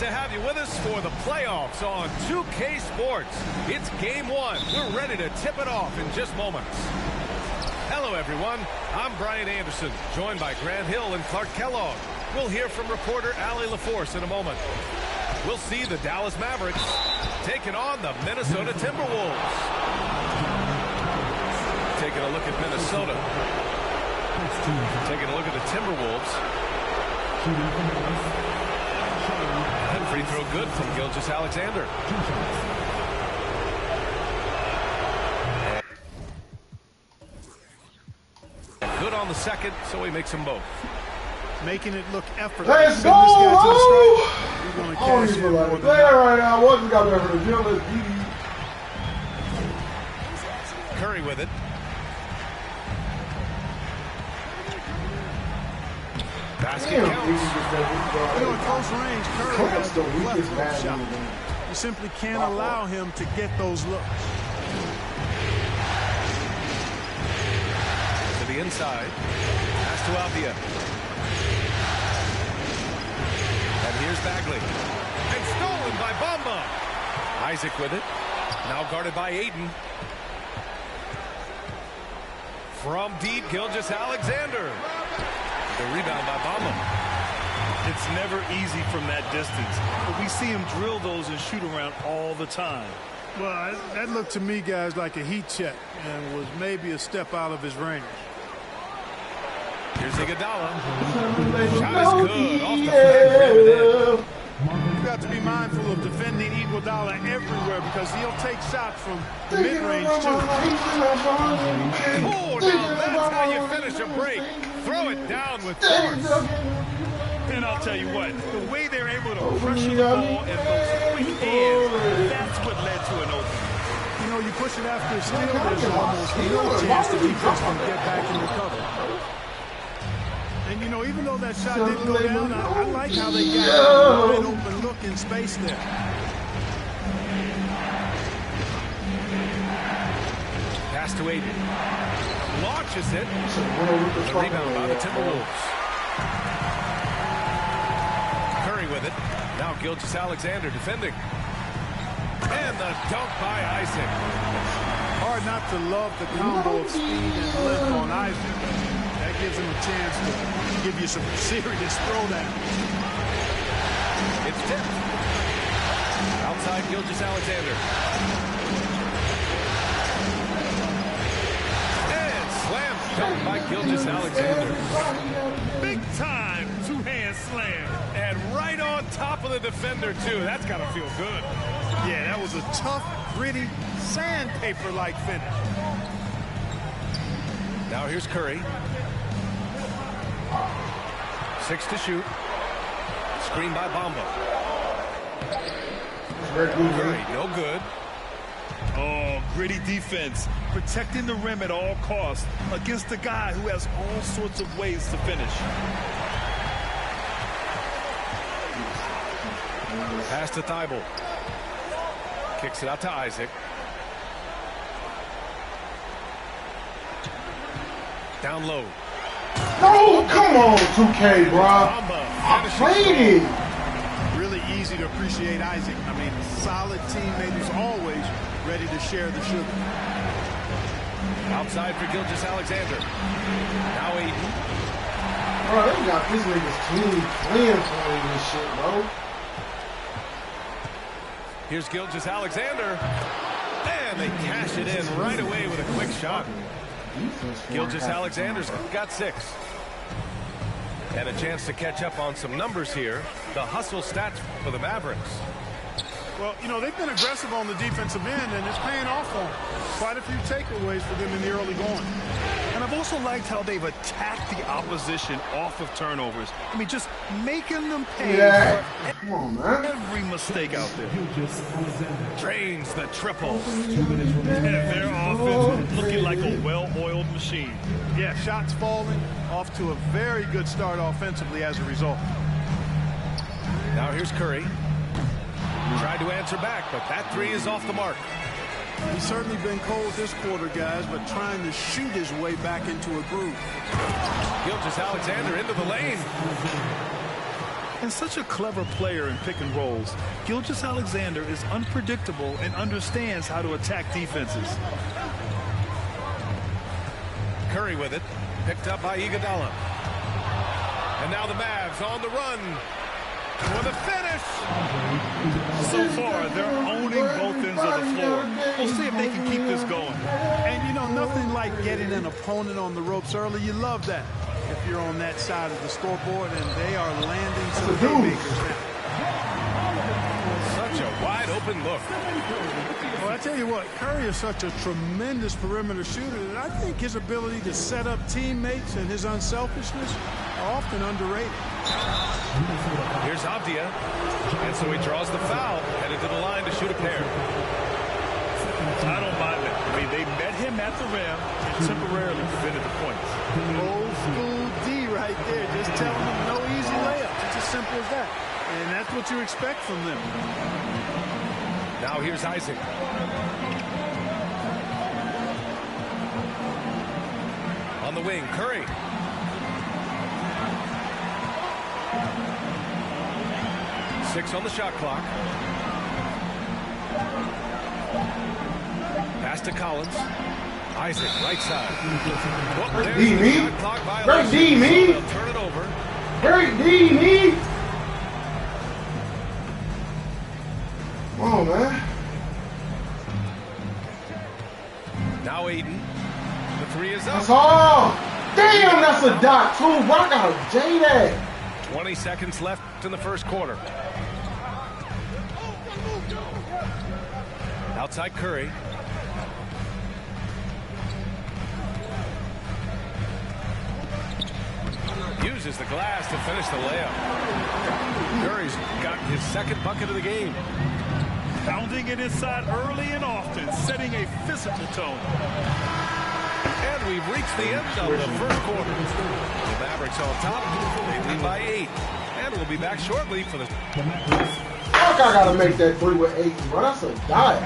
to have you with us for the playoffs on 2K Sports. It's game one. We're ready to tip it off in just moments. Hello, everyone. I'm Brian Anderson, joined by Grant Hill and Clark Kellogg. We'll hear from reporter Allie LaForce in a moment. We'll see the Dallas Mavericks taking on the Minnesota Timberwolves. Taking a look at Minnesota. Taking a look at the Timberwolves. And free throw good from Gilgeous-Alexander. Good on the second, so he makes them both. Making it look effortless. Let's go! I don't even feel like a player right now. What's got better for the deal? Let's GD. Curry with it. Basket counts. At close range, Curry has the plethora of shots. You simply can't allow him to get those looks. To the inside. Pass to Albia. And here's Bagley. And stolen by Bamba. Isaac with it. Now guarded by Aiden. From deep, Gilgeous-Alexander. The rebound by Bamba. It's never easy from that distance, but we see him drill those and shoot around all the time. Well, that looked to me, guys, like a heat check and was maybe a step out of his range. Here's Iguodala. Shot is good off the flat. You've got to be mindful of defending Iguodala everywhere because he'll take shots from the mid-range, too. Oh, now that's how you finish a break. Throw it down with force. And I'll tell you what, the way they're able to pressure the ball and those quick hands, that's what led to an opening. You know, you push it after a steal, there's almost no chance the defense can get back and recover. And, you know, even though that shot didn't go down, I like how they got a wide open look in space there. Pass to Aiden. Launches it. The rebound by the Timberwolves. Curry with it. Now Gilgeous-Alexander defending. And the dunk by Isaac. Hard not to love the combo of speed and length on Isaac. That gives him a chance to give you some serious throwdown. It's tipped. Outside Gilgeous-Alexander. And slam dunk by Gilgeous-Alexander. Big time two-hand slam. And right on top of the defender, too. That's got to feel good. Yeah, that was a tough, gritty, sandpaper-like finish. Now here's Curry. 6 to shoot. Screen by Bamba. Curry, no good. Oh, gritty defense. Protecting the rim at all costs against a guy who has all sorts of ways to finish. Pass to Thibault. Kicks it out to Isaac. Down low. No, come on, 2K, bro. I played it. Really easy to appreciate Isaac. I mean, solid teammate who's always ready to share the sugar. Outside for Gilgeous-Alexander. Now Aiden. Bro, they got this nigga's team playing for this shit, bro. Here's Gilgeous-Alexander. And they cash it in right away with a quick shot. Gilgeous-Alexander's got 6. And a chance to catch up on some numbers here. The hustle stats for the Mavericks. Well, you know, they've been aggressive on the defensive end, and it's paying off for them. Quite a few takeaways for them in the early going. And I've also liked how they've attacked the opposition off of turnovers. I mean, just making them pay for Come on, man. every mistake out there. Drains the triple. And their offense looking like a well-oiled machine. Yeah, shots falling, off to a very good start offensively as a result. Now here's Curry. Tried to answer back, but that 3 is off the mark. He's certainly been cold this quarter, guys, but trying to shoot his way back into a groove. Gilgeous-Alexander into the lane. And such a clever player in pick and rolls, Gilgeous-Alexander is unpredictable and understands how to attack defenses. Curry with it, picked up by Iguodala. And now the Mavs on the run for the finish. So far, they're owning both ends of the floor. We'll see if they can keep this going. And, you know, nothing like getting an opponent on the ropes early. You love that if you're on that side of the scoreboard, and they are landing some haymakers now. Such a wide-open look. Well, I tell you what, Curry is such a tremendous perimeter shooter that I think his ability to set up teammates and his unselfishness are often underrated. Here's Avdia, and so he draws the foul, headed to the line to shoot a pair. I don't mind it. I mean, they met him at the rim and temporarily prevented the points. Old school D right there, just telling them no easy layups. It's as simple as that. And that's what you expect from them. Now here's Isaac. On the wing, Curry. Six on the shot clock. Pass to Collins. Isaac, right side. Great D, me. Great D, me. They'll turn it over. Great D, me. Come on, man. Now Aiden. The three is up. That's all. Damn, that's a dot, too. Bro, I got a J that. 20 seconds left in the first quarter. Outside Curry. Uses the glass to finish the layup. Curry's got his second bucket of the game. Pounding it inside early and often, setting a physical tone. And we've reached the end of the first quarter. The Mavericks on top. They lead by 8. And we'll be back shortly for the... Fuck, I gotta make that three with 8, bro. That's a dot.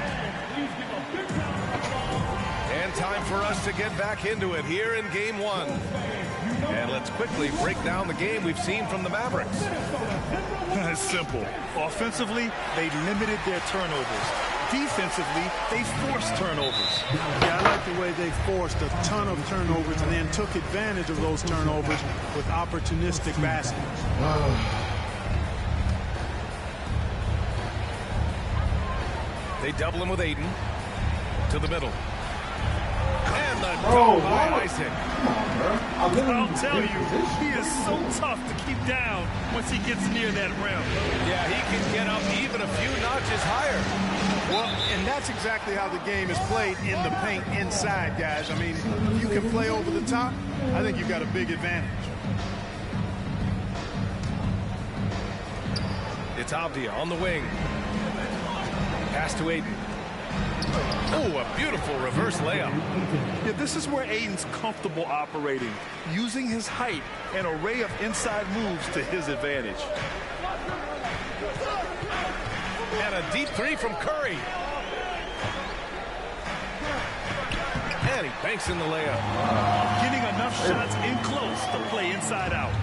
And time for us to get back into it here in game 1. And let's quickly break down the game we've seen from the Mavericks. It's simple. Offensively, they limited their turnovers. Defensively, they forced turnovers. Yeah, I like the way they forced a ton of turnovers and then took advantage of those turnovers with opportunistic baskets. They double him with Aiden. To the middle. And the dunk by Isaac. I'll tell you, he is so tough to keep down once he gets near that rim. Yeah, he can get up even a few notches higher. Well, and that's exactly how the game is played in the paint inside, guys. I mean, if you can play over the top, I think you've got a big advantage. It's Avdia on the wing. Pass to Aiden. Oh, a beautiful reverse layup. Yeah, this is where Aiden's comfortable operating, using his height and array of inside moves to his advantage. And a deep three from Curry. And he banks in the layup. Getting enough shots in close to play inside out.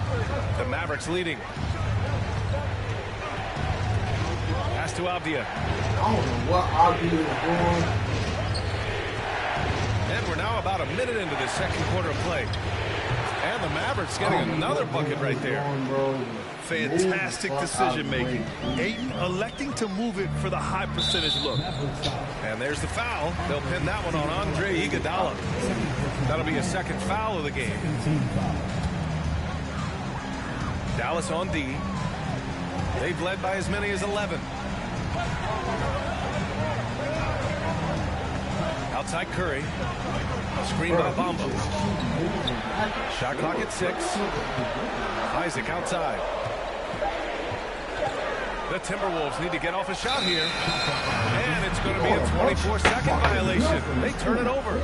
The Mavericks leading. Pass to Avdia. I don't know what Avdia is doing. And we're now about a minute into the second quarter of play. And the Mavericks getting another bucket right there. Fantastic decision making. Aiden electing to move it for the high percentage look. And there's the foul. They'll pin that one on Andre Iguodala. That'll be a second foul of the game. Dallas on D. They've led by as many as 11. Outside Curry. Screen by Bamba. Shot clock at 6. Isaac outside. The Timberwolves need to get off a shot here. And it's going to be a 24-second violation. They turn it over.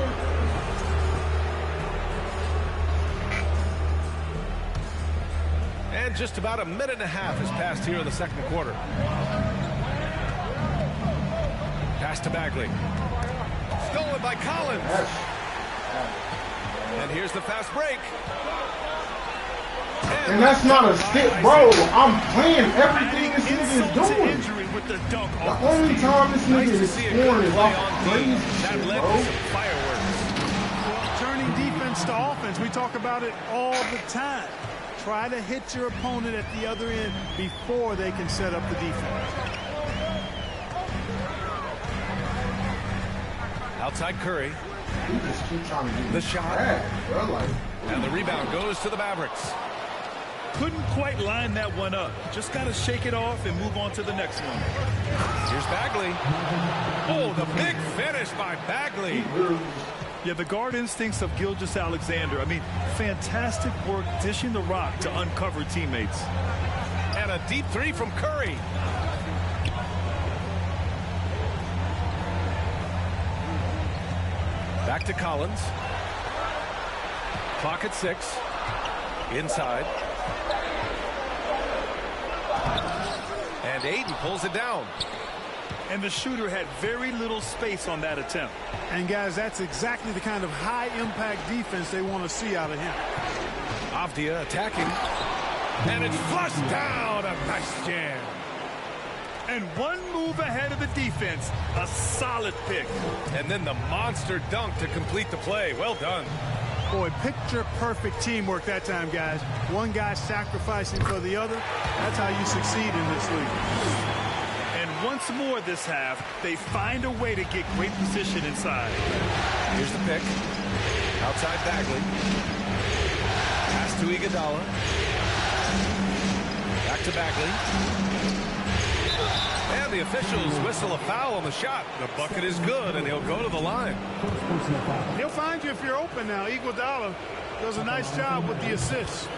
And just about a minute and a half has passed here in the second quarter. Pass to Bagley. Stolen by Collins. And here's the fast break. And that's not a stick, bro. I'm playing everything this nigga is doing. The only time this nigga is scoring is off crazy shit, bro. Well, turning defense to offense, we talk about it all the time. Try to hit your opponent at the other end before they can set up the defense. Outside Curry. He just keep trying to do the shot. Bad, bro. Like, and the rebound goes to the Mavericks. Couldn't quite line that one up. Just got to shake it off and move on to the next one. Here's Bagley. Oh, the big finish by Bagley. Yeah, the guard instincts of Gilgeous-Alexander. I mean, fantastic work dishing the rock to uncover teammates. And a deep three from Curry. Back to Collins. Clock at 6. Inside. And Aiden pulls it down. And the shooter had very little space on that attempt. And guys, that's exactly the kind of high-impact defense they want to see out of him. Avdia attacking. And it's flushed down. A nice jam. And one move ahead of the defense. A solid pick. And then the monster dunk to complete the play. Well done. Boy, picture-perfect teamwork that time, guys. One guy sacrificing for the other. That's how you succeed in this league. And once more this half, they find a way to get great position inside. Here's the pick. Outside Bagley. Pass to Iguodala. Back to Bagley. And the officials whistle a foul on the shot. The bucket is good, and he'll go to the line. He'll find you if you're open now. Iguodala does a nice job with the assist.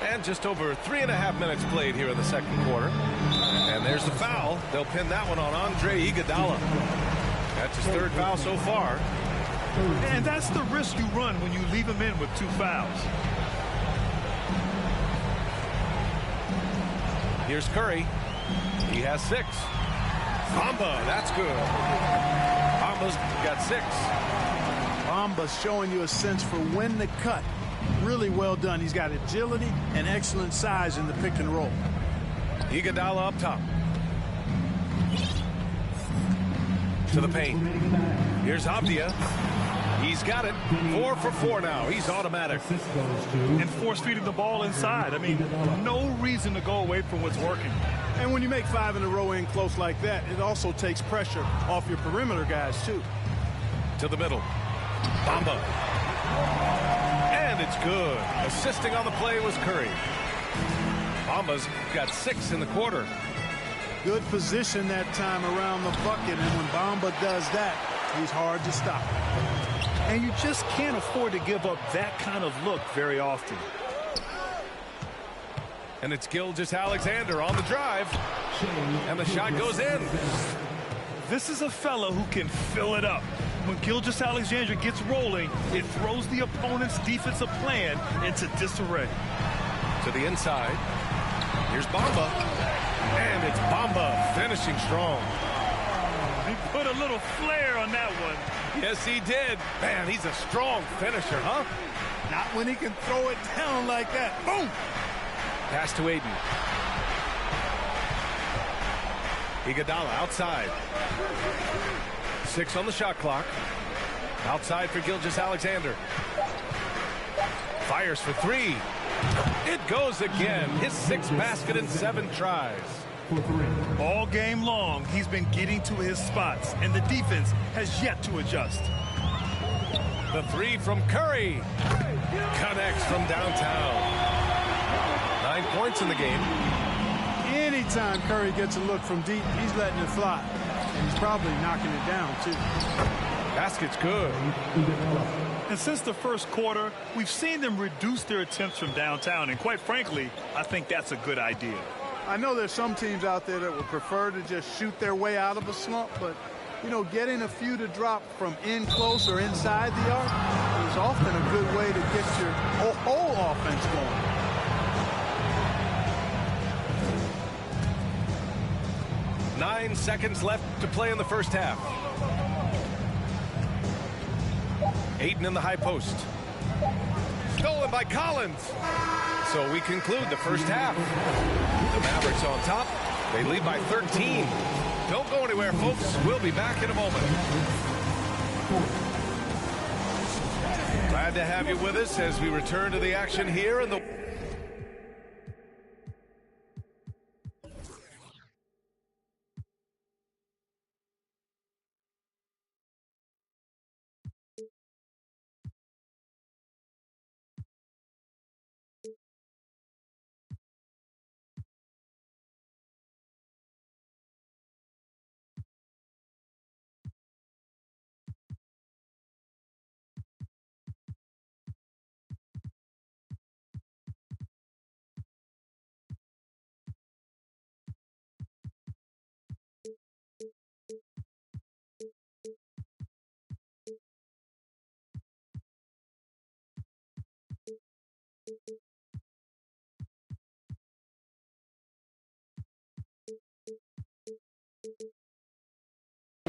And just over 3.5 minutes played here in the second quarter. And there's the foul. They'll pin that one on Andre Iguodala. That's his third foul so far. And that's the risk you run when you leave him in with 2 fouls. Here's Curry. He has 6. Bamba, that's good. Bamba's got 6. Bamba's showing you a sense for when to cut. Really well done. He's got agility and excellent size in the pick and roll. Iguodala up top. To the paint. Here's Avdia. He's got it. 4 for 4 now. He's automatic. And force-feeding the ball inside. I mean, no reason to go away from what's working. And when you make 5 in a row in close like that, it also takes pressure off your perimeter guys, too. To the middle. Bamba. And it's good. Assisting on the play was Curry. Bamba's got 6 in the quarter. Good position that time around the bucket, and when Bamba does that, he's hard to stop. And you just can't afford to give up that kind of look very often. And it's Gilgeous-Alexander on the drive. And the shot goes in. This is a fellow who can fill it up. When Gilgeous-Alexander gets rolling, it throws the opponent's defensive plan into disarray. To the inside. Here's Bamba. And it's Bamba finishing strong. He put a little flair on that one. Yes, he did. Man, he's a strong finisher, huh? Not when he can throw it down like that. Boom! Pass to Aiden. Iguodala outside. 6 on the shot clock. Outside for Gilgeous-Alexander. Fires for 3. It goes again. His 6th basket in 7 tries. All game long, he's been getting to his spots, and the defense has yet to adjust. The 3 from Curry. Connects from downtown. 9 points in the game. Anytime Curry gets a look from deep, he's letting it fly. And he's probably knocking it down, too. Basket's good. And since the first quarter, we've seen them reduce their attempts from downtown. And quite frankly, I think that's a good idea. I know there's some teams out there that would prefer to just shoot their way out of a slump, but, you know, getting a few to drop from in close or inside the arc is often a good way to get your whole offense going. Nine seconds left to play in the first half. Aiden in the high post. Stolen by Collins. So we conclude the first half. The Mavericks on top. They lead by 13. Don't go anywhere, folks. We'll be back in a moment. Glad to have you with us as we return to the action here in the...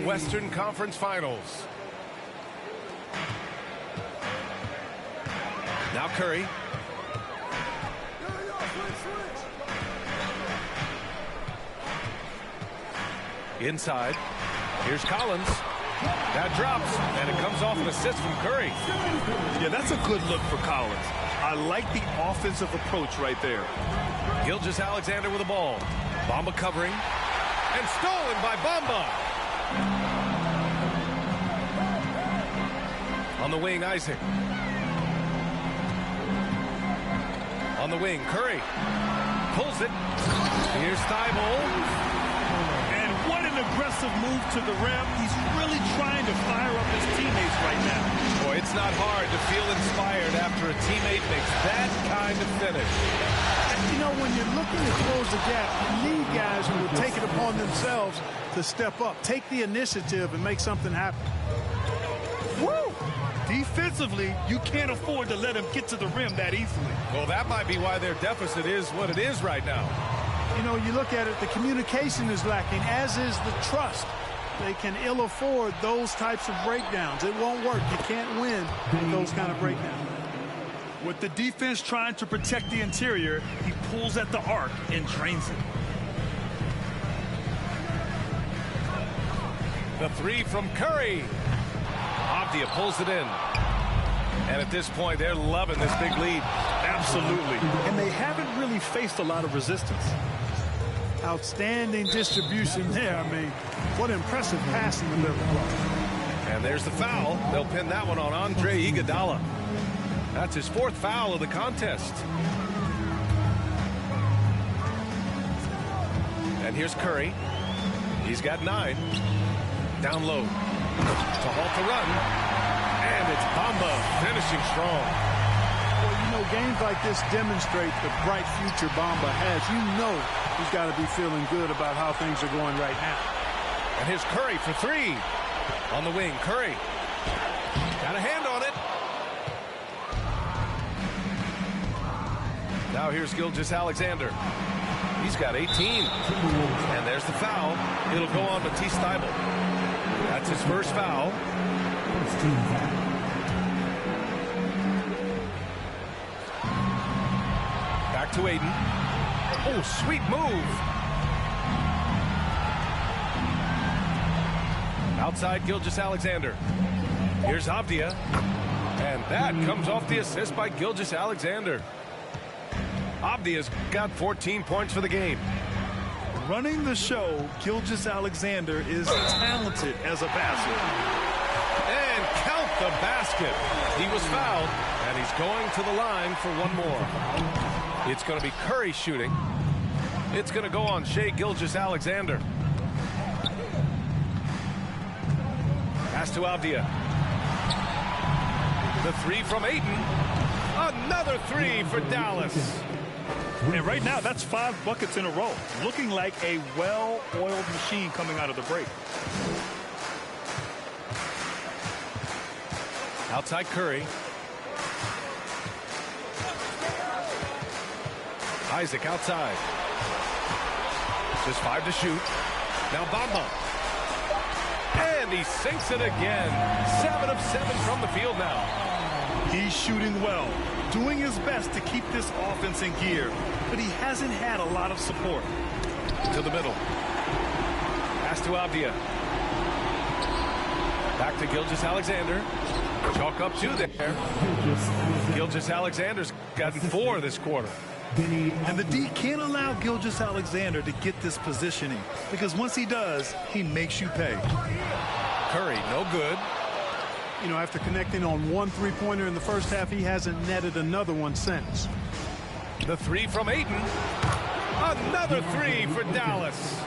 Western Conference Finals. Now Curry. Inside. Here's Collins. That drops, and it comes off an assist from Curry. Yeah, that's a good look for Collins. I like the offensive approach right there. Gilgeous-Alexander with the ball. Bamba covering. And stolen by Bamba. On the wing, Isaac. On the wing, Curry. Pulls it. Here's Thibault. And what an aggressive move to the rim. He's really trying to fire up his teammates right now. Boy, it's not hard to feel inspired after a teammate makes that kind of finish. You know, when you're looking to close the gap, you need guys who will take it upon themselves to step up, take the initiative, and make something happen. Woo! Defensively, you can't afford to let him get to the rim that easily. Well, that might be why their deficit is what it is right now. You know, you look at it, the communication is lacking, as is the trust. They can ill afford those types of breakdowns. It won't work. You can't win with those kind of breakdowns. With the defense trying to protect the interior, he pulls at the arc and drains it. The three from Curry. Avdia pulls it in. And at this point, they're loving this big lead. Absolutely. And they haven't really faced a lot of resistance. Outstanding distribution there. I mean, what impressive passing delivery. And there's the foul. They'll pin that one on Andre Iguodala. That's his fourth foul of the contest. And here's Curry. He's got 9. Down low. To halt the run. And it's Bamba finishing strong. Well, you know, games like this demonstrate the bright future Bamba has. You know he's got to be feeling good about how things are going right now. And here's Curry for 3. On the wing, Curry. Got a hand on it. Now here's Gilgeous-Alexander. He's got 18. And there's the foul. It'll go on Matisse Thybulle. That's his first foul. Back to Aiden. Oh, sweet move. Outside Gilgeous-Alexander. Here's Avdia. And that comes off the assist by Gilgeous-Alexander. Avdia's got 14 points for the game. Running the show, Gilgeous-Alexander is talented as a passer. And count the basket. He was fouled, and he's going to the line for one more. It's going to be Curry shooting. It's going to go on Shai Gilgeous-Alexander. Pass to Avdia. The 3 from Ayton. Another 3 for Dallas. And right now, that's 5 buckets in a row. Looking like a well-oiled machine coming out of the break. Outside Curry. Isaac outside. Just 5 to shoot. Now Bamba. And he sinks it again. 7 of 7 from the field now. He's shooting well, doing his best to keep this offense in gear, but he hasn't had a lot of support. To the middle. Pass to Avdia. Back to Gilgeous-Alexander. Chalk up 2 there. Gilgeous-Alexander's gotten 4 this quarter. And the D can't allow Gilgeous-Alexander to get this positioning, because once he does, he makes you pay. Curry, no good. You know, after connecting on 1 3-pointer in the first half, he hasn't netted another one since. The 3 from Ayton. Another 3 for Dallas.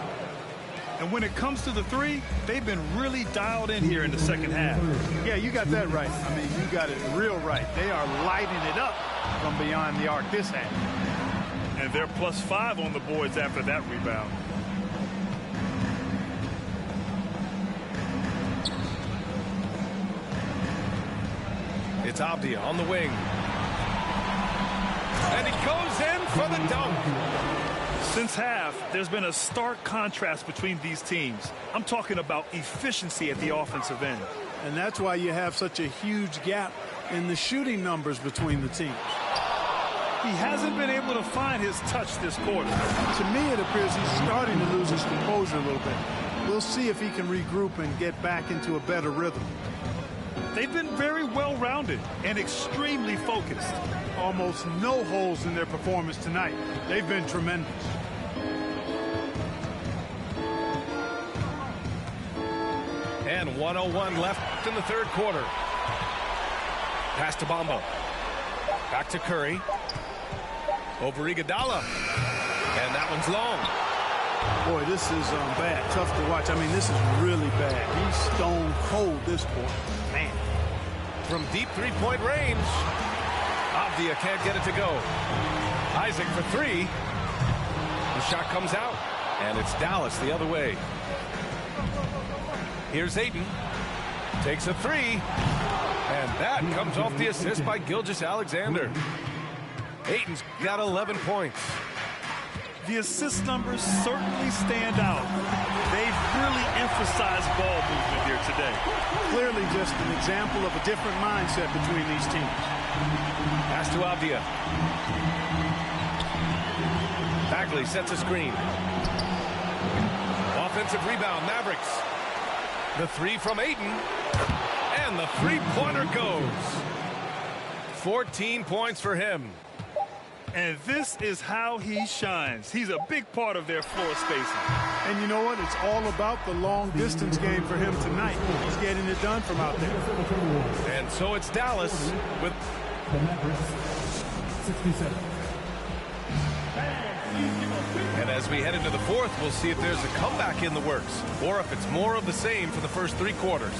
And when it comes to the 3, they've been really dialed in here in the second half. Yeah, you got that right. I mean, you got it real right. They are lighting it up from beyond the arc this half. And they're +5 on the boards after that rebound. It's Avdia on the wing. And he goes in for the dunk. Since half, there's been a stark contrast between these teams. I'm talking about efficiency at the offensive end. And that's why you have such a huge gap in the shooting numbers between the teams. He hasn't been able to find his touch this quarter. To me, it appears he's starting to lose his composure a little bit. We'll see if he can regroup and get back into a better rhythm. They've been very well-rounded and extremely focused. Almost no holes in their performance tonight. They've been tremendous. And 1:01 left in the third quarter. Pass to Bamba. Back to Curry. Over Iguodala. And that one's long. Boy, this is bad. Tough to watch. I mean, this is really bad. He's stone cold this quarter. Man. From deep 3-point range. Avdia can't get it to go. Isaac for 3. The shot comes out. And it's Dallas the other way. Here's Ayton. Takes a 3. And that comes off the assist by Gilgeous-Alexander. Ayton's got 11 points. The assist numbers certainly stand out. They've really emphasized ball movement here today. Clearly just an example of a different mindset between these teams. Pass to Avdia. Bagley sets a screen. Offensive rebound, Mavericks. The 3 from Ayton. And the 3-pointer goes. 14 points for him. And this is how he shines. He's a big part of their floor spacing. And you know what? It's all about the long-distance game for him tonight. He's getting it done from out there. And so it's Dallas with... And as we head into the fourth, we'll see if there's a comeback in the works, or if it's more of the same for the first 3 quarters.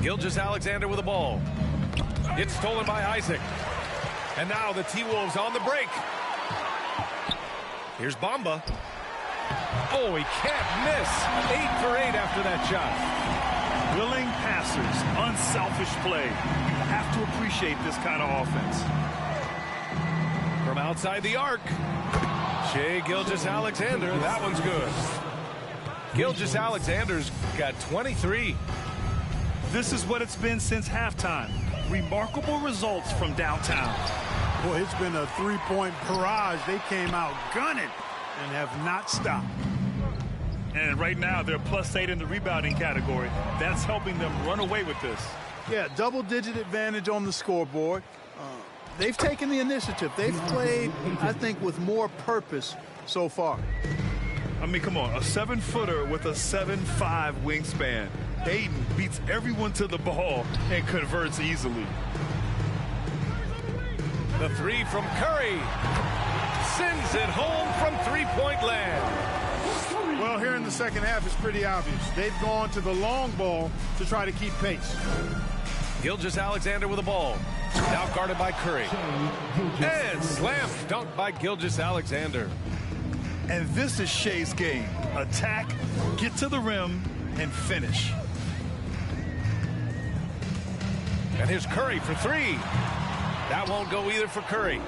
Gilgeous-Alexander with the ball. It's stolen by Isaac. And now the T-Wolves on the break. Here's Bamba. Oh, he can't miss. 8 for 8 after that shot. Willing passers, unselfish play. You have to appreciate this kind of offense. From outside the arc, Shai Gilgeous-Alexander. That one's good. Gilgeous-Alexander's got 23. This is what it's been since halftime. Remarkable results from downtown. Boy, it's been a 3-point barrage. They came out gunning and have not stopped. And right now, they're +8 in the rebounding category. That's helping them run away with this. Yeah, double-digit advantage on the scoreboard. They've taken the initiative. They've played, I think, with more purpose so far. I mean, come on, a 7-footer with a 7'5" wingspan. Ayton beats everyone to the ball and converts easily. The 3 from Curry. Sends it home from 3-point land. Well, here in the second half, it's pretty obvious. They've gone to the long ball to try to keep pace. Gilgeous-Alexander with the ball. Now guarded by Curry. And slam dunk by Gilgeous-Alexander. And this is Shai's game. Attack, get to the rim, and finish. And here's Curry for 3. That won't go either for Curry.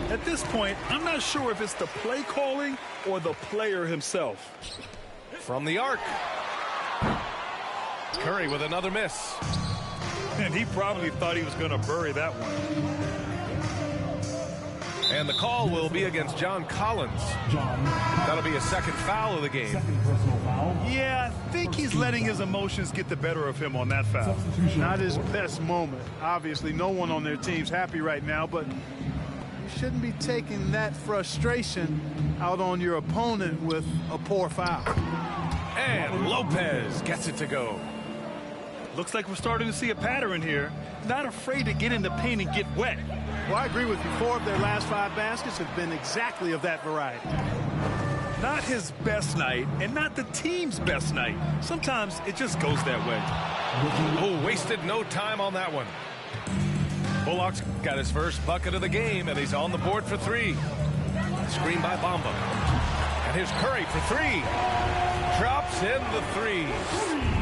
At this point, I'm not sure if it's the play calling or the player himself. From the arc. Curry with another miss. And he probably thought he was going to bury that one. And the call will be against John Collins. That'll be a second foul of the game. Yeah, I think he's letting his emotions get the better of him on that foul. Not his best moment. Obviously, no one on their team's happy right now, but you shouldn't be taking that frustration out on your opponent with a poor foul. And Lopez gets it to go. Looks like we're starting to see a pattern here. Not afraid to get in the paint and get wet. Well, I agree with you. 4 of their last 5 baskets have been exactly of that variety. Not his best night, and not the team's best night. Sometimes it just goes that way. Oh, wasted no time on that one. Bullock's got his first bucket of the game, and he's on the board for 3. Screen by Bamba. And here's Curry for 3. Drops in the 3s.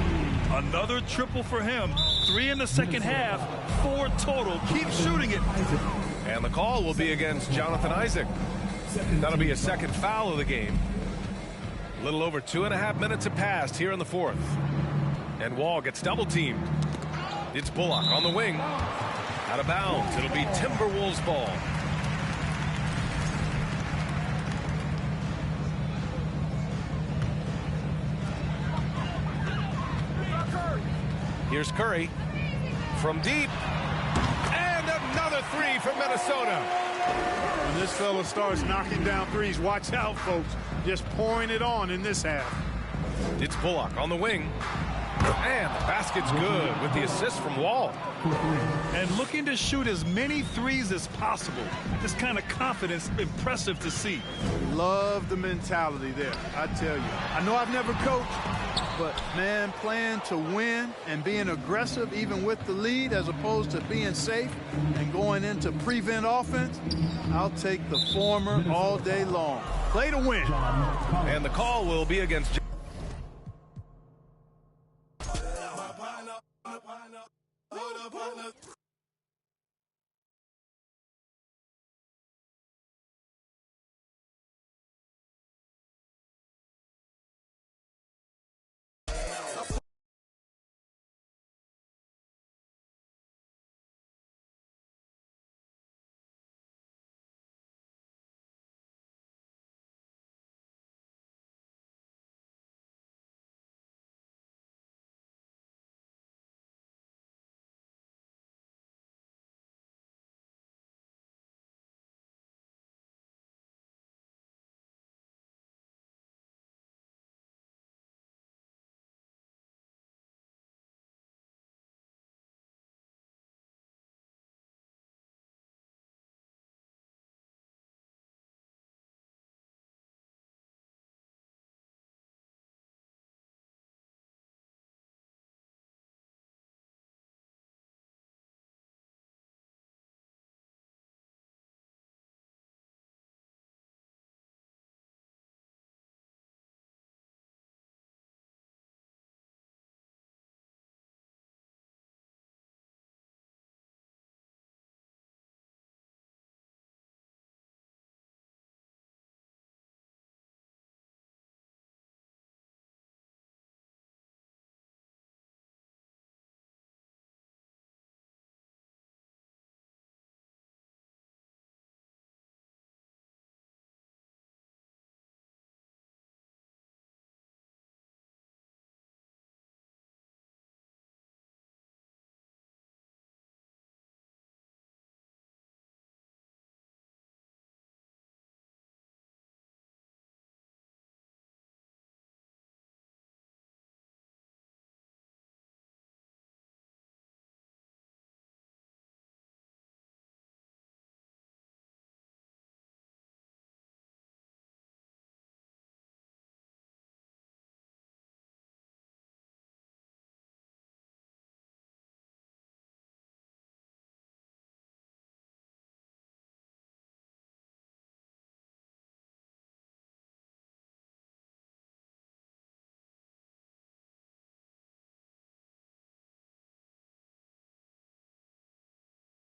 Another triple for him. 3 in the second half. 4 total. Keep shooting it. And the call will be against Jonathan Isaac. That'll be a second foul of the game. A little over 2.5 minutes have passed here in the 4th. And Wall gets double teamed. It's Bullock on the wing. Out of bounds. It'll be Timberwolves ball. Here's Curry from deep. And another 3 from Minnesota. When this fella starts knocking down 3s, watch out, folks. Just pouring it on in this half. It's Bullock on the wing. And the basket's good with the assist from Wall. And looking to shoot as many 3s as possible. This kind of confidence, impressive to see. Love the mentality there, I tell you. I know I've never coached, but, man, playing to win and being aggressive even with the lead as opposed to being safe and going into prevent offense, I'll take the former all day long. Play to win. And the call will be against